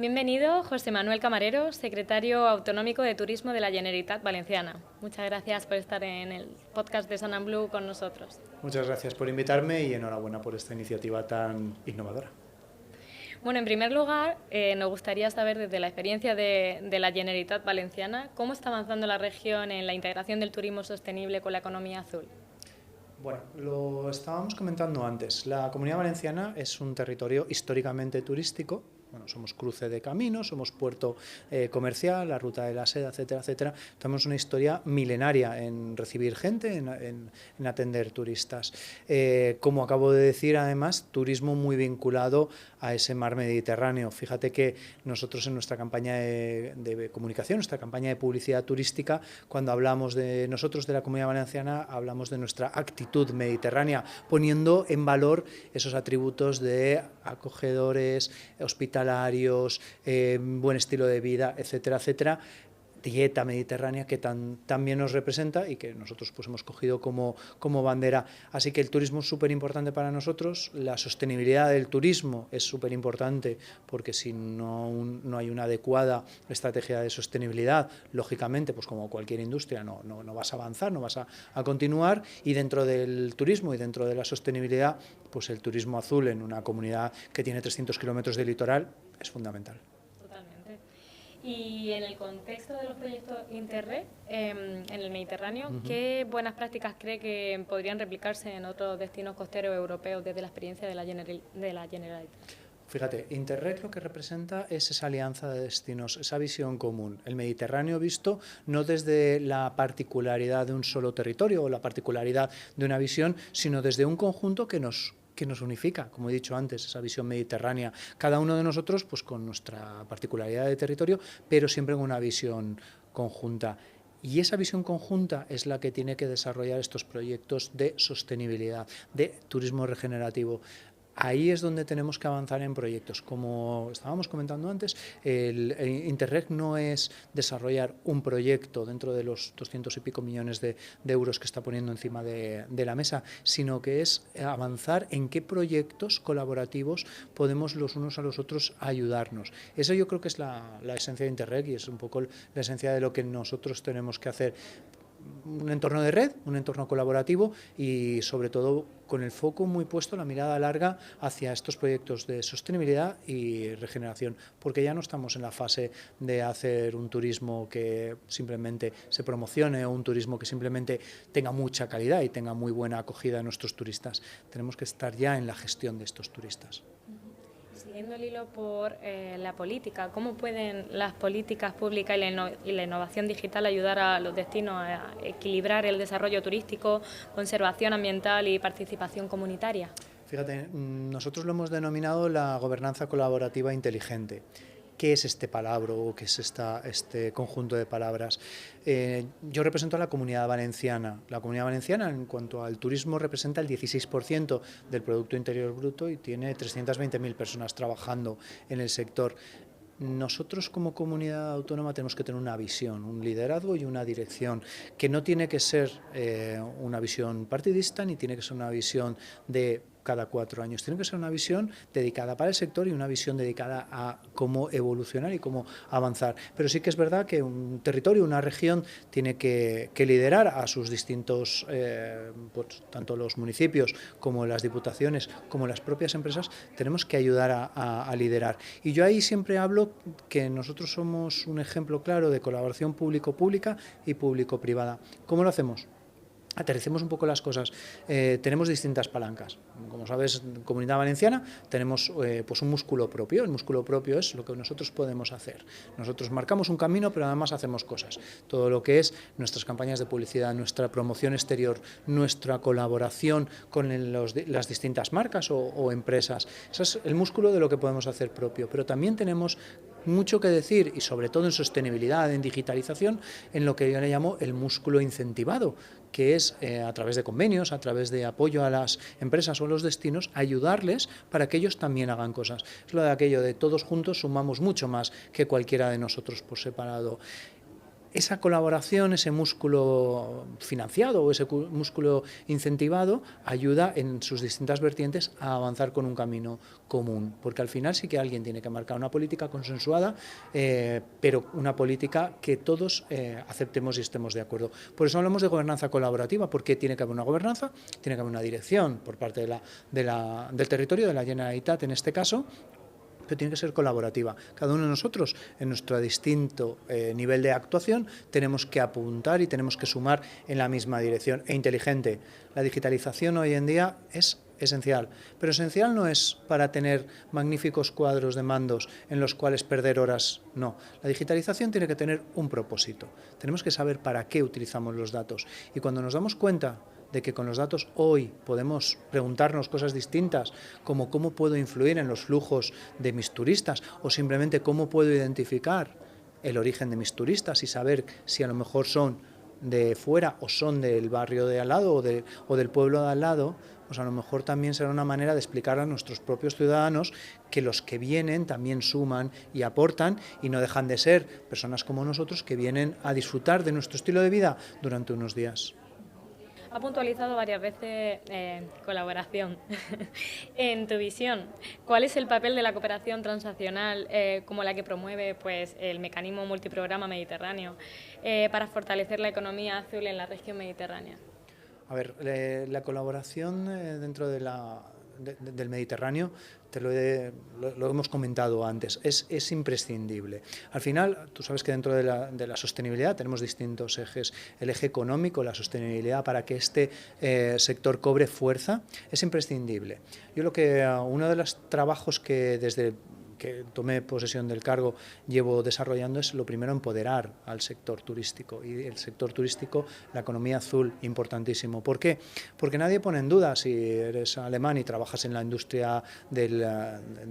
Bienvenido, José Manuel Camarero, secretario autonómico de Turismo de la Generalitat Valenciana. Muchas gracias por estar en el podcast de Son & Blue con nosotros. Muchas gracias por invitarme y enhorabuena por esta iniciativa tan innovadora. Bueno, en primer lugar, nos gustaría saber desde la experiencia de la Generalitat Valenciana, ¿cómo está avanzando la región en la integración del turismo sostenible con la economía azul? Bueno, lo estábamos comentando antes. La Comunidad Valenciana es un territorio históricamente turístico. Bueno, somos cruce de caminos, somos puerto comercial, la ruta de la seda, etcétera, etcétera. Tenemos una historia milenaria en recibir gente, en atender turistas. Como acabo de decir, además, turismo muy vinculado a ese mar Mediterráneo. Fíjate que nosotros en nuestra campaña de comunicación, nuestra campaña de publicidad turística, cuando hablamos de nosotros, de la Comunidad Valenciana, hablamos de nuestra actitud mediterránea, poniendo en valor esos atributos de acogedores, hospitalarios, buen estilo de vida, etcétera, etcétera, dieta mediterránea que también nos representa y que nosotros pues hemos cogido como bandera. Así que el turismo es súper importante para nosotros, la sostenibilidad del turismo es súper importante porque si no hay una adecuada estrategia de sostenibilidad, lógicamente, pues como cualquier industria, no vas a avanzar, no vas a continuar, y dentro del turismo y dentro de la sostenibilidad, pues el turismo azul en una comunidad que tiene 300 kilómetros de litoral es fundamental. Y en el contexto de los proyectos Interreg en el Mediterráneo, ¿qué buenas prácticas cree que podrían replicarse en otros destinos costeros europeos desde la experiencia de la Generalitat? Fíjate, Interreg lo que representa es esa alianza de destinos, esa visión común. El Mediterráneo visto no desde la particularidad de un solo territorio o la particularidad de una visión, sino desde un conjunto que nos unifica, como he dicho antes, esa visión mediterránea. Cada uno de nosotros pues con nuestra particularidad de territorio, pero siempre con una visión conjunta. Y esa visión conjunta es la que tiene que desarrollar estos proyectos de sostenibilidad, de turismo regenerativo. Ahí es donde tenemos que avanzar en proyectos. Como estábamos comentando antes, el Interreg no es desarrollar un proyecto dentro de los 200 y pico millones de euros que está poniendo encima de la mesa, sino que es avanzar en qué proyectos colaborativos podemos los unos a los otros ayudarnos. Eso yo creo que es la esencia de Interreg y es un poco la esencia de lo que nosotros tenemos que hacer. Un entorno de red, un entorno colaborativo y sobre todo con el foco muy puesto, la mirada larga hacia estos proyectos de sostenibilidad y regeneración, porque ya no estamos en la fase de hacer un turismo que simplemente se promocione o un turismo que simplemente tenga mucha calidad y tenga muy buena acogida de nuestros turistas. Tenemos que estar ya en la gestión de estos turistas. Siguiendo el hilo por la política, ¿cómo pueden las políticas públicas y la innovación digital ayudar a los destinos a equilibrar el desarrollo turístico, conservación ambiental y participación comunitaria? Fíjate, nosotros lo hemos denominado la gobernanza colaborativa inteligente. ¿Qué es este palabra o qué es este conjunto de palabras? Yo represento a la Comunidad Valenciana. La Comunidad Valenciana, en cuanto al turismo, representa el 16% del Producto Interior Bruto y tiene 320.000 personas trabajando en el sector. Nosotros como comunidad autónoma tenemos que tener una visión, un liderazgo y una dirección, que no tiene que ser una visión partidista ni tiene que ser una visión de cada 4 años. Tiene que ser una visión dedicada para el sector y una visión dedicada a cómo evolucionar y cómo avanzar. Pero sí que es verdad que un territorio, una región, tiene que liderar a sus distintos, pues, tanto los municipios como las diputaciones, como las propias empresas, tenemos que ayudar a liderar. Y yo ahí siempre hablo que nosotros somos un ejemplo claro de colaboración público-pública y público-privada. ¿Cómo lo hacemos? Aterricemos un poco las cosas. Tenemos distintas palancas. Como sabes, en Comunidad Valenciana tenemos pues un músculo propio. El músculo propio es lo que nosotros podemos hacer. Nosotros marcamos un camino, pero además hacemos cosas. Todo lo que es nuestras campañas de publicidad, nuestra promoción exterior, nuestra colaboración con las distintas marcas o empresas. Ese es el músculo de lo que podemos hacer propio. Pero también tenemos mucho que decir, y sobre todo en sostenibilidad, en digitalización, en lo que yo le llamo el músculo incentivado, que es a través de convenios, a través de apoyo a las empresas o a los destinos, ayudarles para que ellos también hagan cosas. Es lo de aquello de todos juntos sumamos mucho más que cualquiera de nosotros por separado. esa colaboración, ese músculo financiado o ese músculo incentivado ayuda en sus distintas vertientes a avanzar con un camino común, porque al final sí que alguien tiene que marcar una política consensuada, pero una política que todos aceptemos y estemos de acuerdo. Por eso hablamos de gobernanza colaborativa, porque tiene que haber una gobernanza, tiene que haber una dirección por parte del territorio, de la Generalitat en este caso, pero tiene que ser colaborativa. Cada uno de nosotros, en nuestro distinto nivel de actuación, tenemos que apuntar y tenemos que sumar en la misma dirección. E inteligente. La digitalización hoy en día es esencial, pero esencial no es para tener magníficos cuadros de mandos en los cuales perder horas, no. La digitalización tiene que tener un propósito. Tenemos que saber para qué utilizamos los datos. Y cuando nos damos cuenta de que con los datos hoy podemos preguntarnos cosas distintas, como cómo puedo influir en los flujos de mis turistas o simplemente cómo puedo identificar el origen de mis turistas y saber si a lo mejor son de fuera o son del barrio de al lado o del pueblo de al lado, pues a lo mejor también será una manera de explicar a nuestros propios ciudadanos que los que vienen también suman y aportan y no dejan de ser personas como nosotros que vienen a disfrutar de nuestro estilo de vida durante unos días. Ha puntualizado varias veces colaboración. En tu visión, ¿cuál es el papel de la cooperación transnacional como la que promueve pues, el mecanismo multiprograma mediterráneo para fortalecer la economía azul en la región mediterránea? A ver, la colaboración dentro del Mediterráneo, lo hemos comentado antes, es imprescindible. Al final, tú sabes que dentro de la sostenibilidad tenemos distintos ejes. El eje económico, la sostenibilidad para que este sector cobre fuerza, es imprescindible. Uno de los trabajos que desde que tomé posesión del cargo llevo desarrollando es lo primero empoderar al sector turístico y el sector turístico, la economía azul, importantísimo. ¿Por qué? Porque nadie pone en duda, si eres alemán y trabajas en la industria del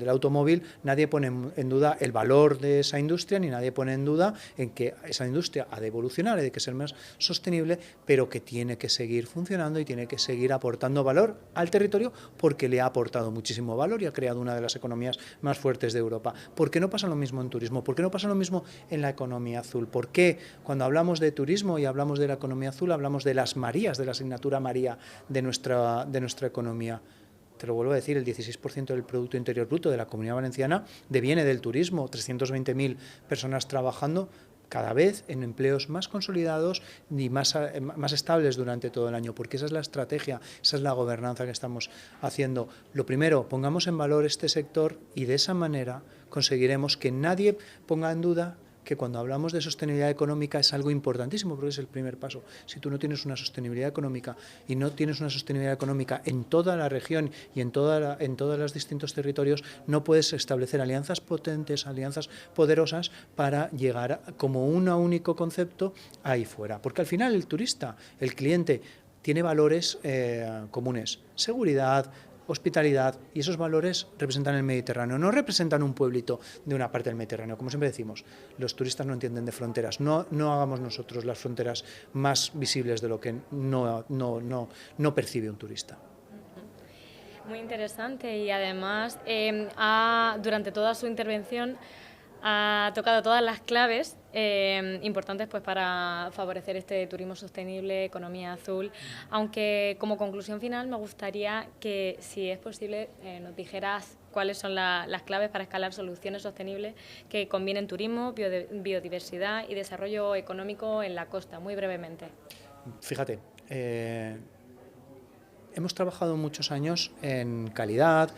automóvil, nadie pone en duda el valor de esa industria ni nadie pone en duda en que esa industria ha de evolucionar, ha de que ser más sostenible, pero que tiene que seguir funcionando y tiene que seguir aportando valor al territorio porque le ha aportado muchísimo valor y ha creado una de las economías más fuertes de Europa. ¿Por qué no pasa lo mismo en turismo? ¿Por qué no pasa lo mismo en la economía azul? ¿Por qué cuando hablamos de turismo y hablamos de la economía azul hablamos de las Marías, de la asignatura María de nuestra economía? Te lo vuelvo a decir, el 16% del Producto Interior Bruto de la Comunidad Valenciana deviene del turismo, 320.000 personas trabajando cada vez en empleos más consolidados y más estables durante todo el año, porque esa es la estrategia, esa es la gobernanza que estamos haciendo. Lo primero, pongamos en valor este sector y de esa manera conseguiremos que nadie ponga en duda que cuando hablamos de sostenibilidad económica es algo importantísimo, porque es el primer paso. Si tú no tienes una sostenibilidad económica y no tienes una sostenibilidad económica en toda la región y en todos los distintos territorios, no puedes establecer alianzas potentes, alianzas poderosas para llegar como un único concepto ahí fuera. Porque al final el turista, el cliente, tiene valores comunes, seguridad, hospitalidad, y esos valores representan el Mediterráneo, no representan un pueblito de una parte del Mediterráneo. Como siempre decimos, los turistas no entienden de fronteras, no hagamos nosotros las fronteras más visibles de lo que no percibe un turista. Muy interesante y además durante toda su intervención ha tocado todas las claves importantes pues, para favorecer este turismo sostenible, economía azul, aunque como conclusión final me gustaría que, si es posible, nos dijeras cuáles son las claves para escalar soluciones sostenibles que combinen turismo, biodiversidad y desarrollo económico en la costa, muy brevemente. Fíjate, hemos trabajado muchos años en calidad,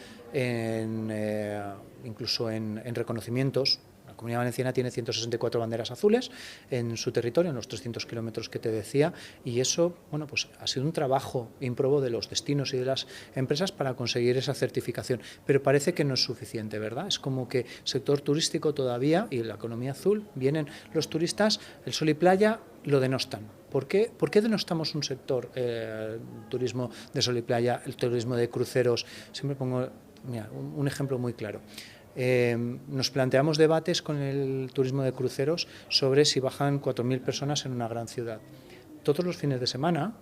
incluso en reconocimientos. La Comunidad Valenciana tiene 164 banderas azules en su territorio, en los 300 kilómetros que te decía, y eso bueno, pues ha sido un trabajo ímprobo de los destinos y de las empresas para conseguir esa certificación, pero parece que no es suficiente, ¿verdad? Es como que el sector turístico todavía y la economía azul, vienen los turistas, el sol y playa lo denostan. ¿Por qué denostamos un sector, el turismo de sol y playa, el turismo de cruceros? Siempre pongo un ejemplo muy claro. Nos planteamos debates con el turismo de cruceros sobre si bajan 4.000 personas en una gran ciudad. Todos los fines de semana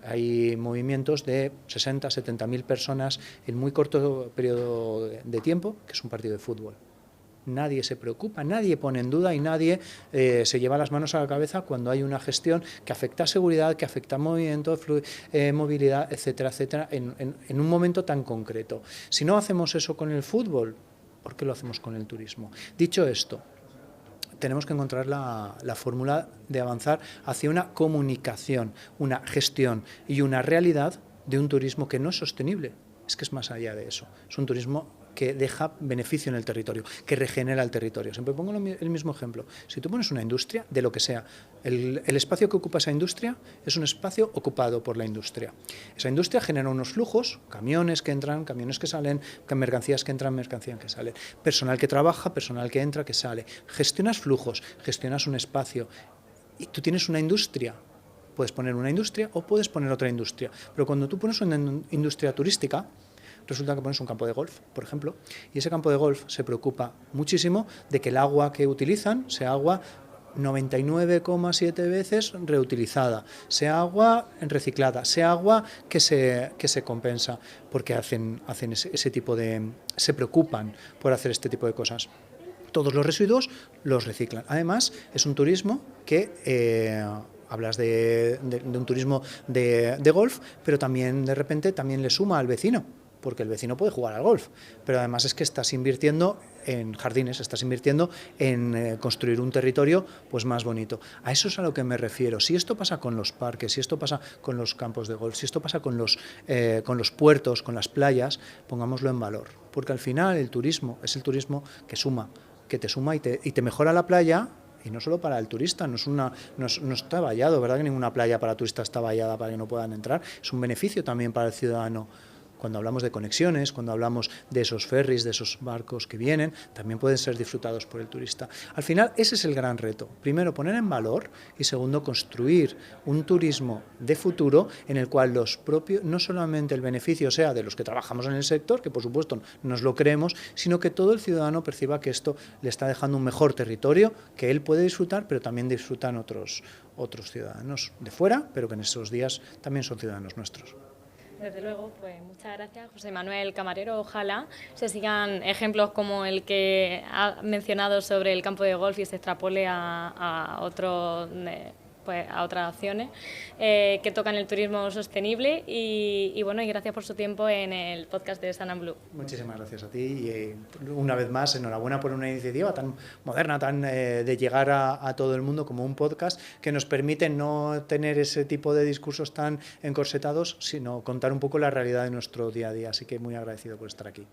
hay movimientos de 60, 70.000 personas en muy corto periodo de tiempo, que es un partido de fútbol. nadie se preocupa, nadie pone en duda y nadie se lleva las manos a la cabeza cuando hay una gestión que afecta a seguridad, que afecta a movimiento, movilidad, etcétera, etcétera, en un momento tan concreto. Si no hacemos eso con el fútbol, ¿por qué lo hacemos con el turismo? Dicho esto, tenemos que encontrar la fórmula de avanzar hacia una comunicación, una gestión y una realidad de un turismo que no es sostenible. Es que es más allá de eso. Es un turismo que deja beneficio en el territorio, que regenera el territorio. Siempre pongo el mismo ejemplo. Si tú pones una industria, de lo que sea, el espacio que ocupa esa industria es un espacio ocupado por la industria. Esa industria genera unos flujos, camiones que entran, camiones que salen, mercancías que entran, mercancías que salen, personal que trabaja, personal que entra, que sale. Gestionas flujos, gestionas un espacio y tú tienes una industria. Puedes poner una industria o puedes poner otra industria. Pero cuando tú pones una industria turística, resulta que pones un campo de golf, por ejemplo, y ese campo de golf se preocupa muchísimo de que el agua que utilizan sea agua 99,7 veces reutilizada, sea agua reciclada, sea agua que se compensa, porque hacen ese tipo de... se preocupan por hacer este tipo de cosas. Todos los residuos los reciclan. Además, es un turismo que... hablas de un turismo de golf, pero también de repente también le suma al vecino, porque el vecino puede jugar al golf, pero además es que estás invirtiendo en jardines, estás invirtiendo en construir un territorio pues más bonito. A eso es a lo que me refiero. Si esto pasa con los parques, si esto pasa con los campos de golf, si esto pasa con los puertos, con las playas, pongámoslo en valor, porque al final el turismo es el turismo que suma, que te suma y te mejora la playa. Y no solo para el turista, no está vallado, ¿verdad? Que ninguna playa para turistas está vallada para que no puedan entrar. Es un beneficio también para el ciudadano. Cuando hablamos de conexiones, cuando hablamos de esos ferries, de esos barcos que vienen, también pueden ser disfrutados por el turista. Al final, ese es el gran reto. Primero, poner en valor y segundo, construir un turismo de futuro en el cual no solamente el beneficio sea de los que trabajamos en el sector, que por supuesto nos lo creemos, sino que todo el ciudadano perciba que esto le está dejando un mejor territorio, que él puede disfrutar, pero también disfrutan otros ciudadanos de fuera, pero que en esos días también son ciudadanos nuestros. Desde luego, pues muchas gracias, José Manuel Camarero. Ojalá se sigan ejemplos como el que ha mencionado sobre el campo de golf y se extrapole a otras acciones que tocan el turismo sostenible y gracias por su tiempo en el podcast de Sun and Blue. Muchísimas gracias a ti y una vez más enhorabuena por una iniciativa tan moderna, tan de llegar a todo el mundo como un podcast que nos permite no tener ese tipo de discursos tan encorsetados, sino contar un poco la realidad de nuestro día a día. Así que muy agradecido por estar aquí.